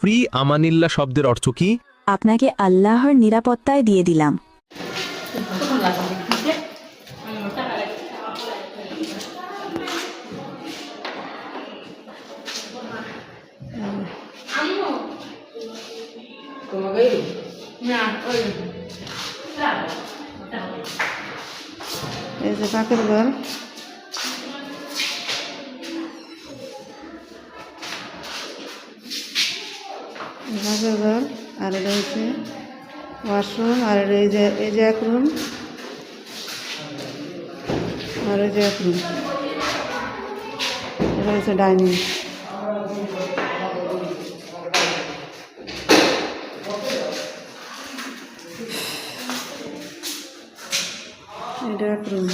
Free আমানিল্লাহ শব্দের অর্থ কি? আপনাকে আল্লাহর নিরাপত্তায় দিয়ে দিলাম। এই যে পাখির ঘর, পাখির ঘর, আর এটা হচ্ছে ওয়াশরুম, আর এই যে এক রুম, আর এই যে এক রুম, এটা হচ্ছে ডাইনিং। এটা এক রুম।